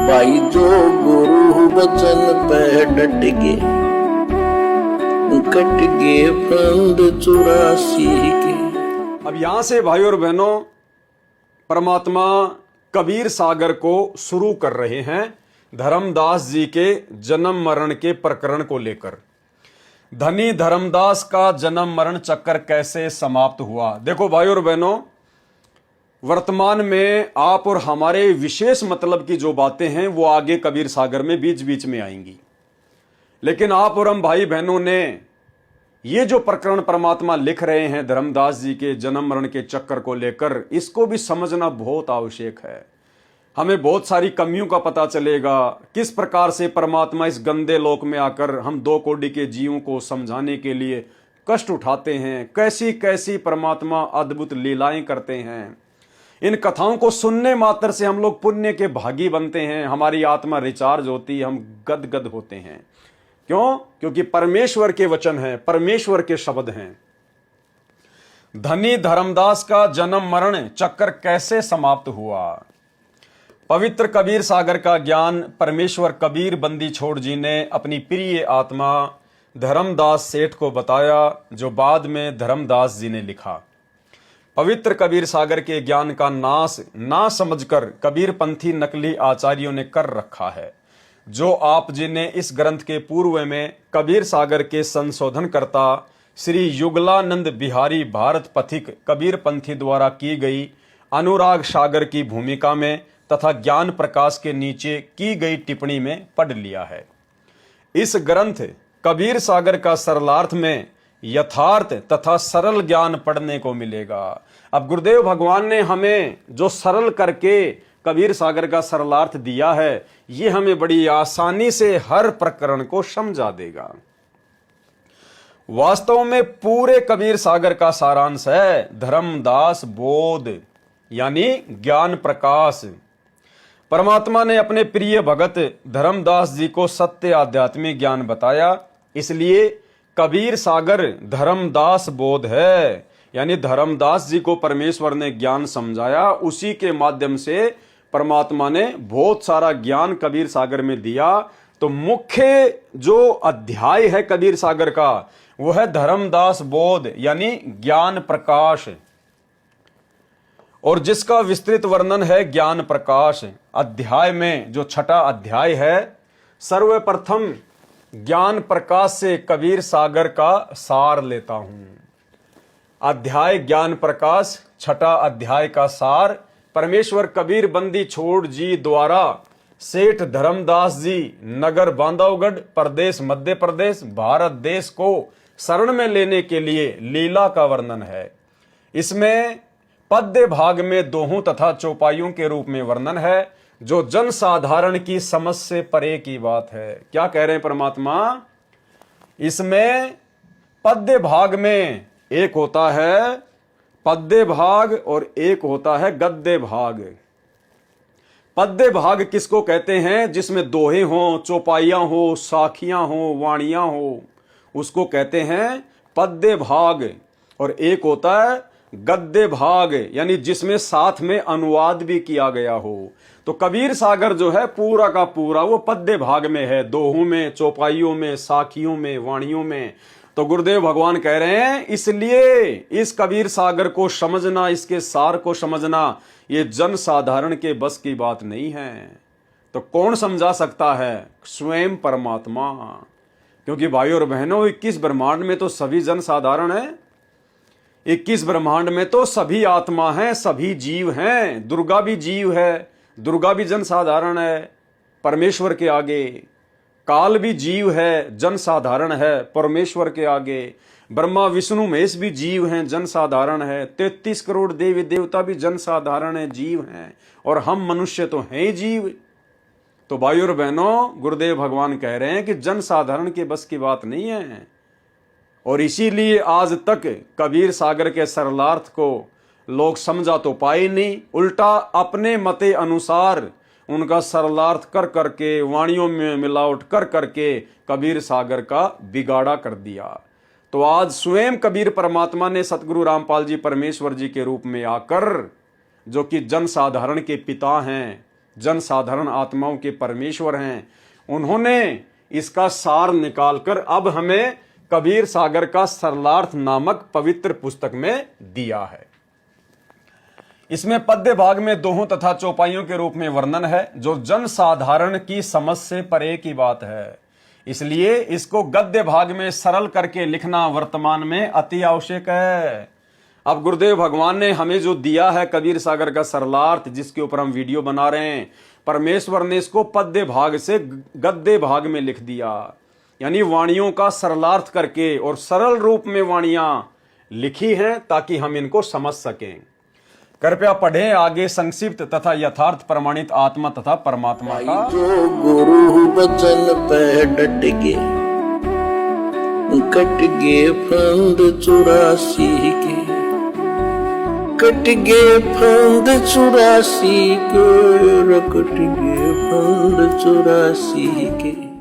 भाई जो गुरु वचन पे डट गए, कट गए फंद 84 के। अब यहां से भाई और बहनों परमात्मा कबीर सागर को शुरू कर रहे हैं धर्मदास जी के जन्म मरण के प्रकरण को लेकर। धनी धर्मदास का जन्म मरण चक्कर कैसे समाप्त हुआ। देखो भाई और बहनों, वर्तमान में आप और हमारे विशेष मतलब की जो बातें हैं वो आगे कबीर सागर में बीच बीच में आएंगी, लेकिन आप और हम भाई बहनों ने ये जो प्रकरण परमात्मा लिख रहे हैं धर्मदास जी के जन्म मरण के चक्कर को लेकर, इसको भी समझना बहुत आवश्यक है। हमें बहुत सारी कमियों का पता चलेगा, किस प्रकार से परमात्मा इस गंदे लोक में आकर हम दो कोटि के जीवों को समझाने के लिए कष्ट उठाते हैं, कैसी कैसी परमात्मा अद्भुत लीलाएं करते हैं। इन कथाओं को सुनने मात्र से हम लोग पुण्य के भागी बनते हैं, हमारी आत्मा रिचार्ज होती है, हम गदगद होते हैं। क्यों? क्योंकि परमेश्वर के वचन हैं, परमेश्वर के शब्द हैं। धनी धर्मदास का जन्म मरण चक्कर कैसे समाप्त हुआ। पवित्र कबीर सागर का ज्ञान परमेश्वर कबीर बंदी छोड़ जी ने अपनी प्रिय आत्मा धर्मदास सेठ को बताया, जो बाद में धर्मदास जी ने लिखा। पवित्र कबीर सागर के ज्ञान का नाश ना समझकर कबीर पंथी नकली आचार्यों ने कर रखा है, जो आप जी ने इस ग्रंथ के पूर्व में कबीर सागर के संशोधनकर्ता श्री युगलानंद बिहारी भारत पथिक कबीर पंथी द्वारा की गई अनुराग सागर की भूमिका में तथा ज्ञान प्रकाश के नीचे की गई टिप्पणी में पढ़ लिया है। इस ग्रंथ कबीर सागर का सरलार्थ में यथार्थ तथा सरल ज्ञान पढ़ने को मिलेगा। अब गुरुदेव भगवान ने हमें जो सरल करके कबीर सागर का सरलार्थ दिया है, ये हमें बड़ी आसानी से हर प्रकरण को समझा देगा। वास्तव में पूरे कबीर सागर का सारांश है धर्मदास बोध, यानी ज्ञान प्रकाश। परमात्मा ने अपने प्रिय भगत धर्मदास जी को सत्य आध्यात्मिक ज्ञान बताया, इसलिए कबीर सागर धर्मदास बोध है। यानी धर्मदास जी को परमेश्वर ने ज्ञान समझाया, उसी के माध्यम से परमात्मा ने बहुत सारा ज्ञान कबीर सागर में दिया। तो मुख्य जो अध्याय है कबीर सागर का वो है धर्मदास बोध, यानी ज्ञान प्रकाश, और जिसका विस्तृत वर्णन है ज्ञान प्रकाश अध्याय में। जो छठा अध्याय है, सर्वप्रथम ज्ञान प्रकाश से कबीर सागर का सार लेता हूं। अध्याय ज्ञान प्रकाश, छठा अध्याय का सार परमेश्वर कबीर बंदी छोड़ जी द्वारा सेठ धर्मदास जी नगर बांधवगढ़ प्रदेश मध्य प्रदेश भारत देश को शरण में लेने के लिए लीला का वर्णन है। इसमें पद्य भाग में दोहों तथा चौपाइयों के रूप में वर्णन है, जो जन साधारण की समझ से परे की बात है। क्या कह रहे हैं परमात्मा? इसमें पद्य भाग में एक होता है पद्य भाग और एक होता है गद्य भाग। पद्य भाग किसको कहते हैं? जिसमें दोहे हों, चौपाइयां हो, साखियां हो, वाणियां हो, उसको कहते हैं पद्य भाग। और एक होता है गद्य भाग, यानी जिसमें साथ में अनुवाद भी किया गया हो। तो कबीर सागर जो है पूरा का पूरा वो पद्य भाग में है, दोहों में, चौपाइयों में, साखियों में, वाणियों में। तो गुरुदेव भगवान कह रहे हैं इसलिए इस कबीर सागर को समझना, इसके सार को समझना, ये जन साधारण के बस की बात नहीं है। तो कौन समझा सकता है? स्वयं परमात्मा। क्योंकि भाई और बहनों 21 ब्रह्मांड में तो सभी जन साधारण है, 21 ब्रह्मांड में तो सभी आत्मा हैं, सभी जीव हैं। दुर्गा भी जीव है, दुर्गा भी जन साधारण है परमेश्वर के आगे। काल भी जीव है, जन साधारण है परमेश्वर के आगे। ब्रह्मा विष्णु महेश भी जीव हैं, जन साधारण है। 33 करोड़ देवी देवता भी जन साधारण है, जीव हैं। और हम मनुष्य तो हैं ही जीव। तो भाई और बहनों, गुरुदेव भगवान कह रहे हैं कि जन साधारण के बस की बात नहीं है। और इसीलिए आज तक कबीर सागर के सरलार्थ को लोग समझा तो पाए नहीं, उल्टा अपने मते अनुसार उनका सरलार्थ कर करके, वाणियों में मिलावट कर करके कबीर सागर का बिगाड़ा कर दिया। तो आज स्वयं कबीर परमात्मा ने सतगुरु रामपाल जी परमेश्वर जी के रूप में आकर, जो कि जन साधारण के पिता हैं, जनसाधारण आत्माओं के परमेश्वर हैं, उन्होंने इसका सार निकालकर अब हमें कबीर सागर का सरलार्थ नामक पवित्र पुस्तक में दिया है। इसमें पद्य भाग में दोहों तथा चौपाइयों के रूप में वर्णन है, जो जनसाधारण की समझ से परे की बात है। इसलिए इसको गद्य भाग में सरल करके लिखना वर्तमान में अति आवश्यक है। अब गुरुदेव भगवान ने हमें जो दिया है कबीर सागर का सरलार्थ, जिसके ऊपर हम वीडियो बना रहे हैं, परमेश्वर ने इसको पद्य भाग से गद्य भाग में लिख दिया, यानी वाणियों का सरलार्थ करके और सरल रूप में वाणियां लिखी हैं ताकि हम इनको समझ सकें। कृपया पढ़ें आगे संक्षिप्त तथा यथार्थ प्रमाणित आत्मा तथा परमात्मा का। जो गुरु बचन पे डट गे, कट गे फंद 84 के, कट गे फंद 84 के, कट गे फंद 84 के।